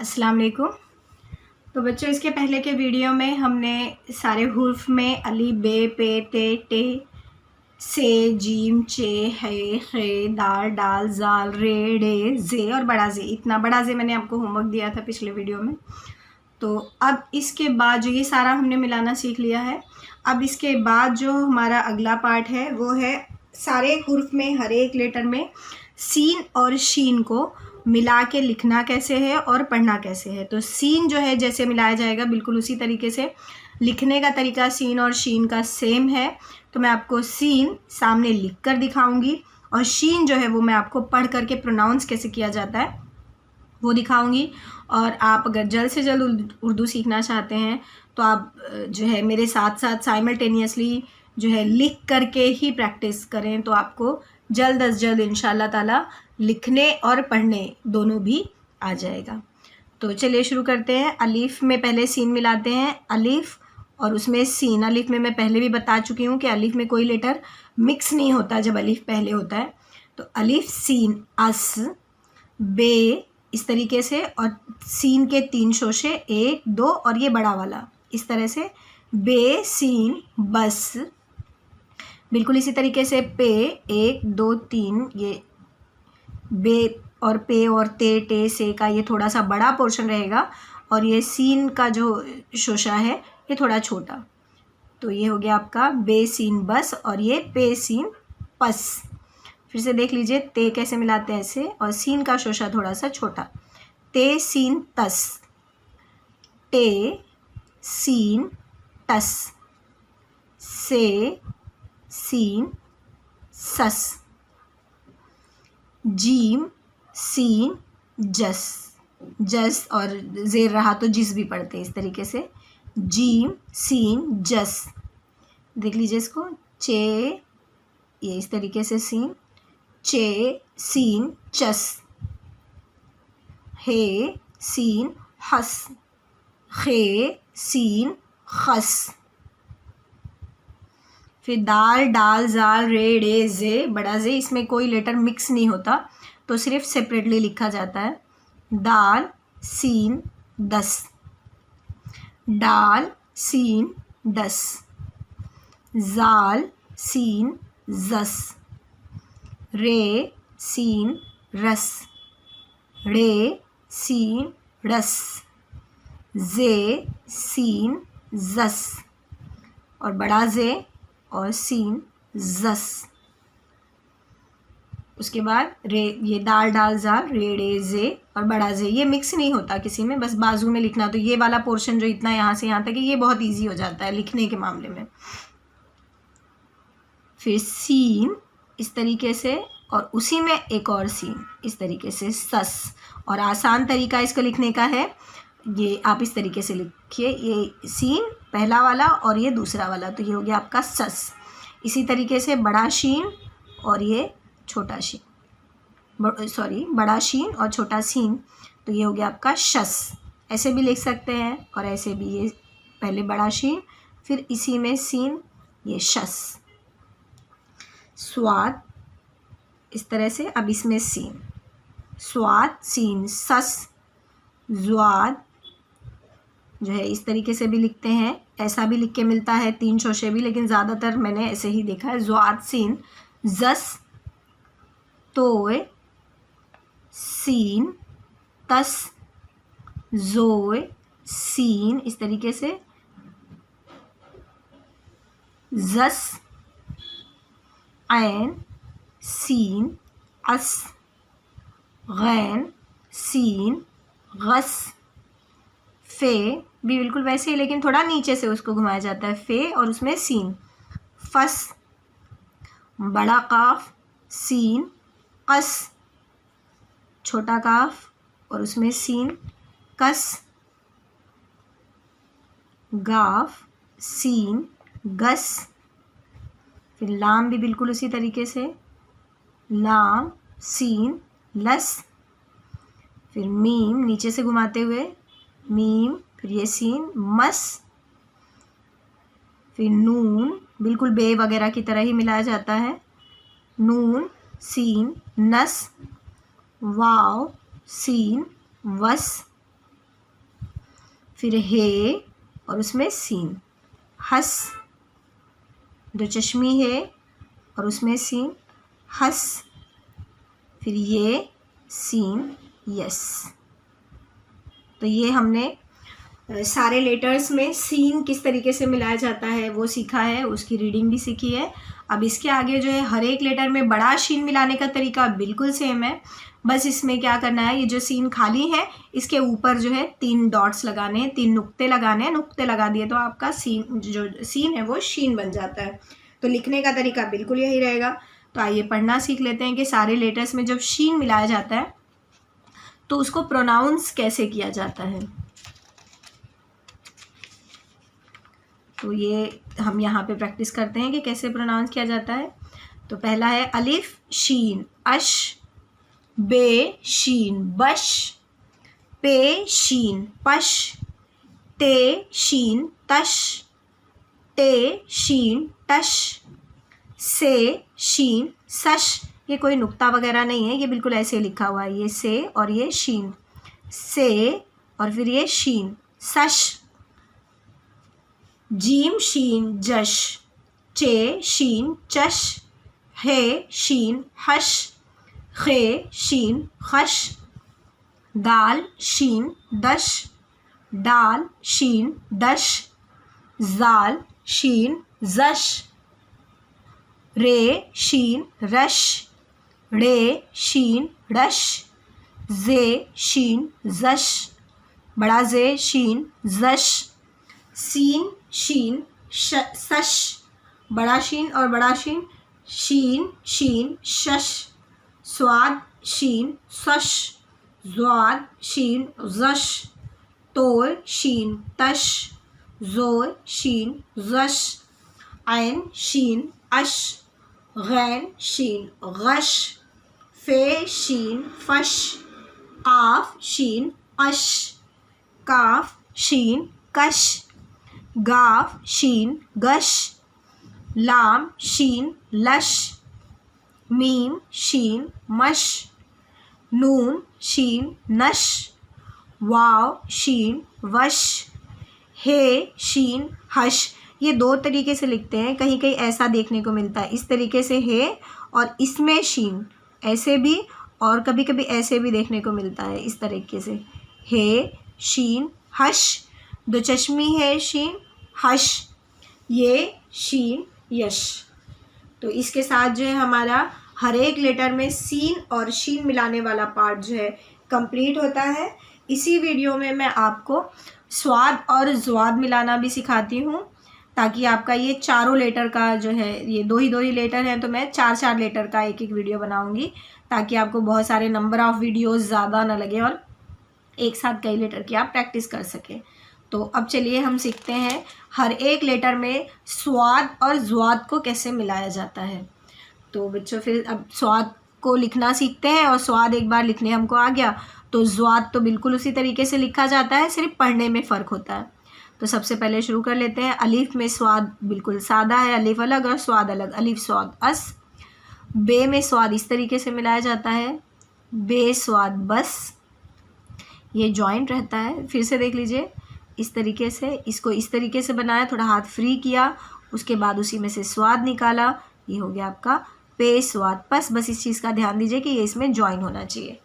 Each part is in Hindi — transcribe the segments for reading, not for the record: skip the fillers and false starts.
अस्सलाम वालेकुम। तो बच्चों, इसके पहले के वीडियो में हमने सारे हुर्फ में अली, बे, पे, ते, टे, से, जीम, चे, है, खे, दाल, डाल, जाल, रे, डे, जे और बड़ा जे, इतना बड़ा जे मैंने आपको होमवर्क दिया था पिछले वीडियो में। तो अब इसके बाद जो ये सारा हमने मिलाना सीख लिया है, अब इसके बाद जो हमारा अगला पार्ट है वो है सारे हुर्फ में हर एक लेटर में सीन और शीन को मिला के लिखना कैसे है और पढ़ना कैसे है। तो सीन जो है जैसे मिलाया जाएगा बिल्कुल उसी तरीके से लिखने का तरीका सीन और शीन का सेम है। तो मैं आपको सीन सामने लिख कर दिखाऊंगी और शीन जो है वो मैं आपको पढ़ करके प्रोनाउंस कैसे किया जाता है वो दिखाऊंगी। और आप अगर जल्द से जल्द उर्दू सीखना चाहते हैं तो आप जो है मेरे साथ साथ साइमल्टेनियसली जो है लिख करके ही प्रैक्टिस करें, तो आपको जल्द अज जल्द इंशाल्लाह ताला लिखने और पढ़ने दोनों भी आ जाएगा। तो चलिए शुरू करते हैं। अलीफ़ में पहले सीन मिलाते हैं, अलीफ़ और उसमें सीन। अलीफ़ में मैं पहले भी बता चुकी हूँ कि अलीफ़ में कोई लेटर मिक्स नहीं होता जब अलीफ़ पहले होता है। तो अलीफ़ सीन अस, बे इस तरीके से, और सीन के 3 शोशे 1 2 और ये बड़ा वाला इस तरह से, बे सीन बस। बिल्कुल इसी तरीके से पे 1 2 3, ये बे और पे और ते टे से का ये थोड़ा सा बड़ा पोर्शन रहेगा और ये सीन का जो शोशा है ये थोड़ा छोटा। तो ये हो गया आपका बे सीन बस और ये पे सीन पस। फिर से देख लीजिए ते कैसे मिलाते हैं ऐसे, और सीन का शोशा थोड़ा सा छोटा। ते सीन तस, टे सीन टस, से सीन सस, जीम सीन जस। जस और जेर रहा तो जिस भी पढ़ते हैं इस तरीके से, जीम सीन जस। देख लीजिए इसको, चे ये इस तरीके से सीन, चे सीन चस, हे सीन हस, खे सीन खस। फिर दाल, डाल, जाल, रे, डे, जे, बड़ा जे, इसमें कोई लेटर मिक्स नहीं होता तो सिर्फ सेपरेटली लिखा जाता है। दाल सीन दस, डाल सीन दस, जाल सीन जस, रे सीन रस, रे सीन रस, जे सीन जस और बड़ा जे और सीन जस। उसके बाद रे, ये दाल डाल जाल, रे डे जे और बड़ा जे, ये मिक्स नहीं होता किसी में, बस बाजू में लिखना। तो ये वाला पोर्शन जो इतना यहाँ से यहाँ तक, ये बहुत इजी हो जाता है लिखने के मामले में। फिर सीन इस तरीके से और उसी में एक और सीन इस तरीके से, सस। और आसान तरीका इसको लिखने का है, ये आप इस तरीके से लिखिए, ये सीन पहला वाला और ये दूसरा वाला, तो ये हो गया आपका सस। इसी तरीके से बड़ा शीन और ये छोटा शीन, सॉरी बड़ा शीन और छोटा सीन, तो ये हो गया आपका शस। ऐसे भी लिख सकते हैं और ऐसे भी, ये पहले बड़ा शीन फिर इसी में सीन, ये शस। स्वाद इस तरह से, अब इसमें सीन, स्वाद सीन सस, ज्वाद जो है इस तरीके से भी लिखते हैं, ऐसा भी लिख के मिलता है 3 शोशे भी, लेकिन ज़्यादातर मैंने ऐसे ही देखा है। ज्वाद सीन जस, तोय सीन तस, जोय सीन इस तरीके से, जस ऐन सीन अस, गैन सीन गस। फे भी बिल्कुल वैसे ही, लेकिन थोड़ा नीचे से उसको घुमाया जाता है, फे और उसमें सीन, फस। बड़ा काफ सीन कस, छोटा काफ और उसमें सीन कस। गाफ सीन गस। फिर लाम भी बिल्कुल उसी तरीके से, लाम सीन लस। फिर मीम नीचे से घुमाते हुए, मीम फिर ये सीन मस। फिर नून बिल्कुल बे वगैरह की तरह ही मिलाया जाता है, नून सीन नस, वाव सीन वस। फिर हे और उसमें सीन, हस, दो चश्मी है और उसमें सीन, हस, फिर ये सीन, यस। तो ये हमने सारे लेटर्स में सीन किस तरीके से मिलाया जाता है वो सीखा है, उसकी रीडिंग भी सीखी है। अब इसके आगे जो है हर एक लेटर में बड़ा शीन मिलाने का तरीका बिल्कुल सेम है, बस इसमें क्या करना है, ये जो सीन खाली है इसके ऊपर जो है 3 डॉट्स लगाने हैं, 3 नुक्ते लगाने हैं। नुक्ते लगा दिए तो आपका सीन, जो सीन है वो शीन बन जाता है। तो लिखने का तरीका बिल्कुल यही रहेगा। तो आइए पढ़ना सीख लेते हैं कि सारे लेटर्स में जब शीन मिलाया जाता है तो उसको प्रोनाउंस कैसे किया जाता है। तो ये हम यहाँ पे प्रैक्टिस करते हैं कि कैसे प्रोनाउंस किया जाता है। तो पहला है अलिफ शीन अश, बे शीन बश, पे शीन पश, ते शीन तश, टे शीन टश, से शीन सश। ये कोई नुक्ता वगैरह नहीं है, ये बिल्कुल ऐसे लिखा हुआ है, ये से और ये शीन, से और फिर ये शीन, सश। जीम शीन जश, चे शीन चश, हे शीन हश, खे शीन खश, दाल शीन दश, डाल शीन दश, जाल शीन जश, रे शीन रश, रे शीन रश, जे शीन जश, बड़ा जे शीन जश, सीन शीन सश, बड़ा शीन और बड़ा शीन, शीन शीन शश, स्वाद शीन सश, ज्वाद शीन जश, तोर शीन तश, जोर शीन जश, ऐन शीन अश, गैन शीन गश, फे शीन फश, काफ शीन अश, काफ शीन कश, गाफ शीन गश, लाम शीन लश, मीम शीन मश, नून शीन नश, वाव शीन वश, हे शीन हश। ये 2 तरीके से लिखते हैं, कहीं कहीं ऐसा देखने को मिलता है, इस तरीके से हे और इसमें शीन ऐसे भी, और कभी कभी ऐसे भी देखने को मिलता है, इस तरीके से हे शीन हश, दो चश्मी है शीन हश, ये शीन यश। तो इसके साथ जो है हमारा हर एक लेटर में सीन और शीन मिलाने वाला पार्ट जो है कंप्लीट होता है। इसी वीडियो में मैं आपको स्वाद और ज्वाद मिलाना भी सिखाती हूँ, ताकि आपका ये चारों लेटर का जो है, ये 2 ही लेटर हैं तो मैं 4 लेटर का एक वीडियो बनाऊँगी, ताकि आपको बहुत सारे नंबर ऑफ़ वीडियोज़ ज़्यादा ना लगे और एक साथ कई लेटर की आप प्रैक्टिस कर सकें। तो अब चलिए हम सीखते हैं हर एक लेटर में स्वाद और ज्वाद को कैसे मिलाया जाता है। तो बच्चों फिर अब स्वाद को लिखना सीखते हैं, और स्वाद एक बार लिखने हमको आ गया तो ज्वाद तो बिल्कुल उसी तरीके से लिखा जाता है, सिर्फ पढ़ने में फ़र्क होता है। तो सबसे पहले शुरू कर लेते हैं। अलिफ में स्वाद बिल्कुल सादा है, अलिफ अलग और स्वाद अलग। अलिफ स्वाद अस। बे में स्वाद इस तरीके से मिलाया जाता है, बे स्वाद बस, ये जॉइंट रहता है। फिर से देख लीजिए, इस तरीके से, इसको इस तरीके से बनाया, थोड़ा हाथ फ्री किया, उसके बाद उसी में से स्वाद निकाला, ये हो गया आपका पे स्वाद पस। बस इस चीज़ का ध्यान दीजिए कि ये इसमें जॉइन होना चाहिए।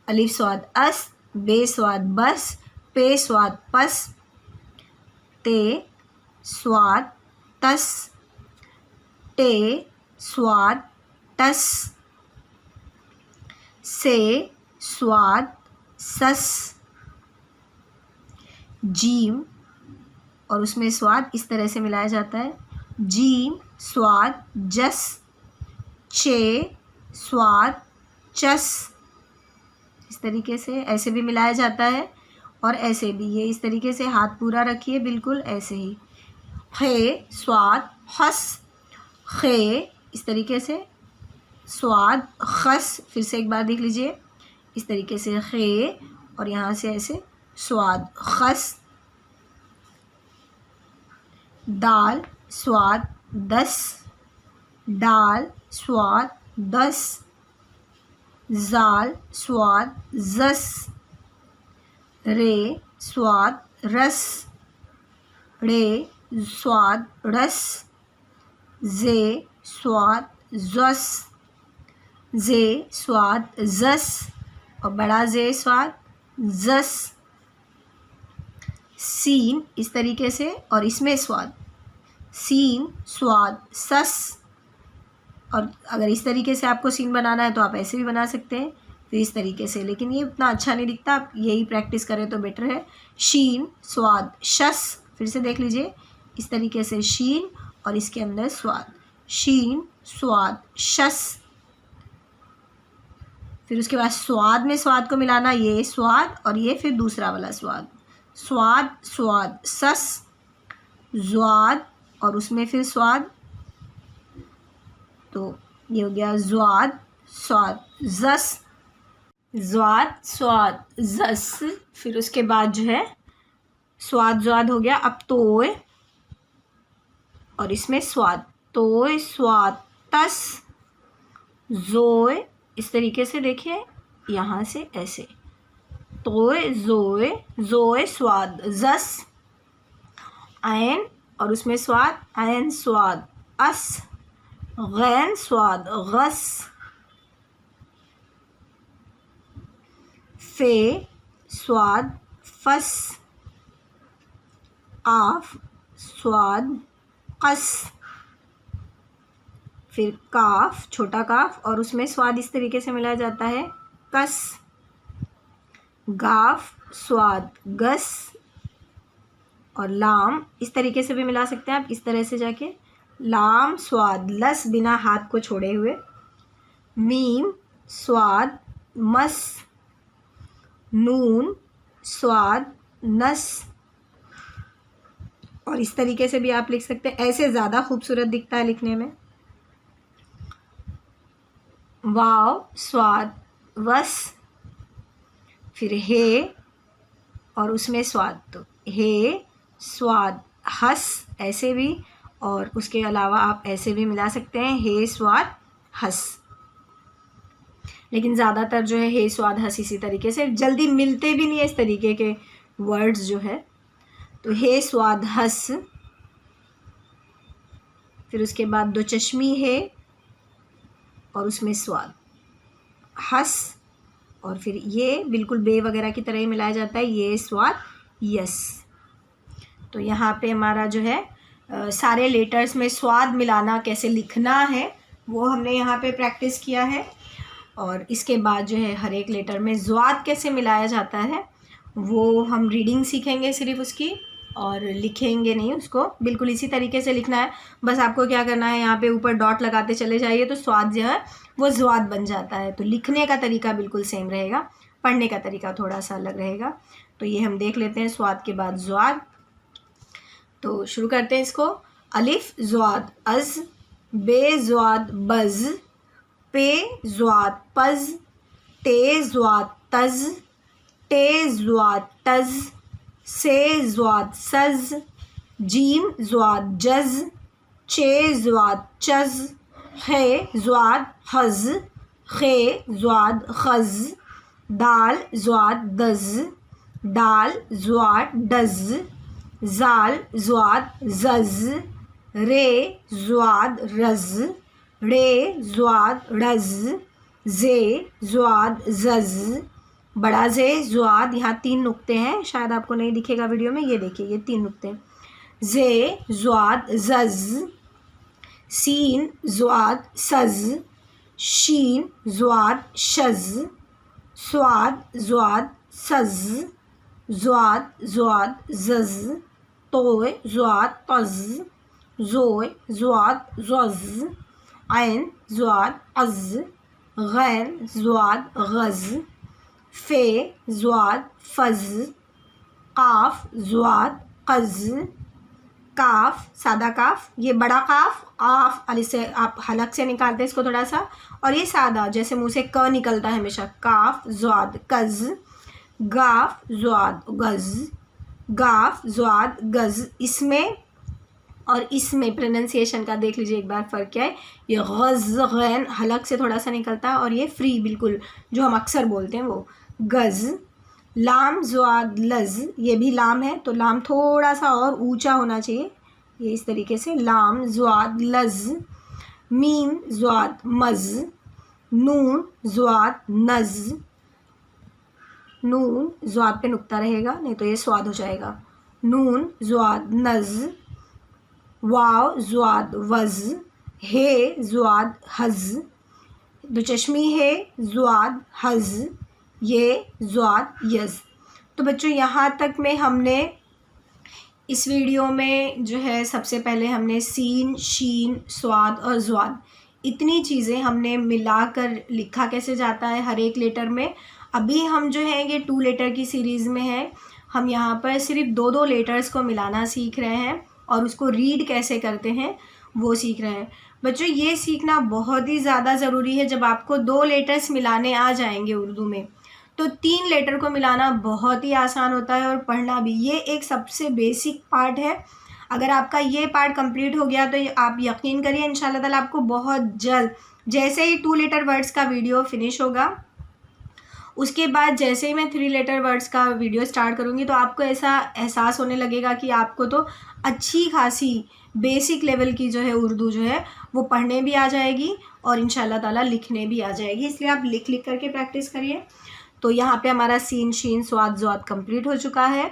अलिफ स्वाद अस, बे स्वाद बस, पे स्वाद पस, ते स्वाद तस, टे स्वाद टस, से स्वाद सस, जीम और उसमें स्वाद इस तरह से मिलाया जाता है, जीम स्वाद जस, चे स्वाद चस, इस तरीके से ऐसे भी मिलाया जाता है और ऐसे भी, ये इस तरीके से हाथ पूरा रखिए बिल्कुल ऐसे ही। खे स्वाद हस, खे इस तरीके से, स्वाद खस, फिर से एक बार देख लीजिए, इस तरीके से खे और यहाँ से ऐसे स्वाद खस। दाल स्वाद दस, डाल स्वाद दस, जाल स्वाद जस, रे स्वाद रस, रे स्वाद रस, जे स्वाद जस, जे स्वाद जस और बड़ा जे स्वाद जस। सीन इस तरीके से और इसमें स्वाद, सीन स्वाद सस। और अगर इस तरीके से आपको सीन बनाना है तो आप ऐसे भी बना सकते हैं, फिर इस तरीके से, लेकिन ये उतना अच्छा नहीं दिखता, आप यही प्रैक्टिस करें तो बेटर है। शीन स्वाद शस, फिर से देख लीजिए इस तरीके से शीन और इसके अंदर स्वाद, शीन स्वाद शस। फिर उसके बाद स्वाद में स्वाद को मिलाना, ये स्वाद और ये फिर दूसरा वाला स्वाद, स्वाद स्वाद सस, ज्वाद और उसमें फिर स्वाद, तो ये हो गया ज्वाद स्वाद जस, ज्वाद स्वाद जस। फिर उसके बाद जो है स्वाद ज्वाद हो गया। अब तोय और इसमें स्वाद, तोय स्वाद तस, जोय इस तरीके से देखिए यहाँ से ऐसे, तोय जोय, जोय स्वाद जस, ऐन और उसमें स्वाद, ऐन स्वाद अस, गैन स्वाद गस, फे स्वाद फस, आफ स्वाद कस। फिर काफ छोटा काफ और उसमें स्वाद इस तरीके से मिलाया जाता है कस, गाफ स्वाद गस और लाम इस तरीके से भी मिला सकते हैं आप, इस तरह से जाके लाम स्वाद लस बिना हाथ को छोड़े हुए, मीम स्वाद मस, नून स्वाद नस और इस तरीके से भी आप लिख सकते हैं, ऐसे ज़्यादा खूबसूरत दिखता है लिखने में। वाव स्वाद वस, फिर हे और उसमें स्वाद, तो हे स्वाद हस ऐसे भी, और उसके अलावा आप ऐसे भी मिला सकते हैं हे स्वाद हस, लेकिन ज़्यादातर जो है हे स्वाद हस इसी तरीके से, जल्दी मिलते भी नहीं है इस तरीके के वर्ड्स जो है, तो हे स्वाद हस। फिर उसके बाद दो चश्मी है और उसमें स्वाद हस, और फिर ये बिल्कुल बे वगैरह की तरह ही मिलाया जाता है, ये स्वाद यस। तो यहाँ पे हमारा जो है सारे लेटर्स में स्वाद मिलाना कैसे लिखना है वो हमने यहाँ पे प्रैक्टिस किया है, और इसके बाद जो है हर एक लेटर में ज्वाद कैसे मिलाया जाता है वो हम रीडिंग सीखेंगे सिर्फ उसकी, और लिखेंगे नहीं उसको, बिल्कुल इसी तरीके से लिखना है। बस आपको क्या करना है, यहाँ पे ऊपर डॉट लगाते चले जाइए तो स्वाद जो है वो ज्वाद बन जाता है। तो लिखने का तरीका बिल्कुल सेम रहेगा, पढ़ने का तरीका थोड़ा सा अलग रहेगा। तो ये हम देख लेते हैं स्वाद के बाद ज्वाद। तो शुरू करते हैं इसको। अलिफ ज्वाद अज, बे ज्वाद बज, पे ज्वाद पज, ते ज्वाद तज, टे ज्वाद टज, से ज्वाद सज, जीम ज्वाद जज, चे ज्वाद चज, खे ज्वाद हज, खे ज्वाद खज, दाल ज्वाद दज, दाल ज्वाद डज, जाल ज्वाद जज, रे ज्वाद रज, रे ज्वाद रज, जे ज्वाद जज, बड़ा जे ज्वाद, यहाँ 3 नुक्ते हैं, शायद आपको नहीं दिखेगा वीडियो में, ये देखिए ये 3 नुक्ते हैं। जे ज्वाद जज, सीन ज्वाद सज, शीन ज्वाद शज, स्वाद ज्वाद सज, ज्वाद ज्वाद जज, तोय ज्वाद तज, जोय ज्वाद जज, ऐन ज्वाद अज, गैन ज्वाद गज, फे ज्वाद फज, काफ ज्वाद कज, काफ सादा काफ, ये बड़ा काफ आफ अली से आप हलक से निकालते हैं इसको थोड़ा सा, और ये सादा जैसे मुंह से क निकलता है हमेशा, काफ ज्वाद कज, गाफ ज्वाद गज, गाफ ज्वाद गज। इसमें और इसमें प्रोनाउंसिएशन का देख लीजिए एक बार फ़र्क क्या है, ये गज़ गैन हलक से थोड़ा सा निकलता है, और ये फ्री बिल्कुल जो हम अक्सर बोलते हैं वो गज़, लाम ज़्वाद लज़, ये भी लाम है तो लाम थोड़ा सा और ऊंचा होना चाहिए, ये इस तरीके से लाम ज़्वाद लज़। मीम ज़्वाद मज़, नून ज़्वाद नज़, नून ज़्वाद पे नुक्ता रहेगा नहीं तो ये स्वाद हो जाएगा, नून ज़्वाद नज़। वाव ज़्वाद वज़, हे ज़्वाद हज़, दो चश्मी है ज़्वाद हज़, ये ज़्वाद यज़। तो बच्चों यहाँ तक में हमने इस वीडियो में जो है सबसे पहले हमने सीन, शीन, स्वाद और ज़्वाद इतनी चीज़ें हमने मिलाकर लिखा कैसे जाता है हर एक लेटर में। अभी हम जो है ये 2 लेटर की सीरीज़ में है, हम यहाँ पर सिर्फ 2 लेटर्स को मिलाना सीख रहे हैं और उसको रीड कैसे करते हैं वो सीख रहे हैं। बच्चों ये सीखना बहुत ही ज़्यादा ज़रूरी है। जब आपको 2 लेटर्स मिलाने आ जाएंगे उर्दू में तो 3 लेटर को मिलाना बहुत ही आसान होता है और पढ़ना भी। ये एक सबसे बेसिक पार्ट है। अगर आपका ये पार्ट कंप्लीट हो गया तो आप यकीन करिए इंशाल्लाह ताला आपको बहुत जल्द, जैसे ही 2 लेटर वर्ड्स का वीडियो फिनिश होगा उसके बाद जैसे ही मैं 3 लेटर वर्ड्स का वीडियो स्टार्ट करूँगी तो आपको ऐसा एहसास होने लगेगा कि आपको तो अच्छी खासी बेसिक लेवल की जो है उर्दू जो है वो पढ़ने भी आ जाएगी और इंशाल्लाह ताला लिखने भी आ जाएगी। इसलिए आप लिख लिख करके प्रैक्टिस करिए। तो यहाँ पे हमारा सीन, शीन, स्वाद, ज़्वाद कंप्लीट हो चुका है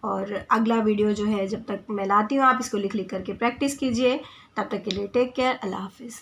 और अगला वीडियो जो है जब तक मैं लाती हूँ आप इसको लिख लिख करके प्रैक्टिस कीजिए। तब तक के लिए टेक केयर, अल्लाह हाफिज़।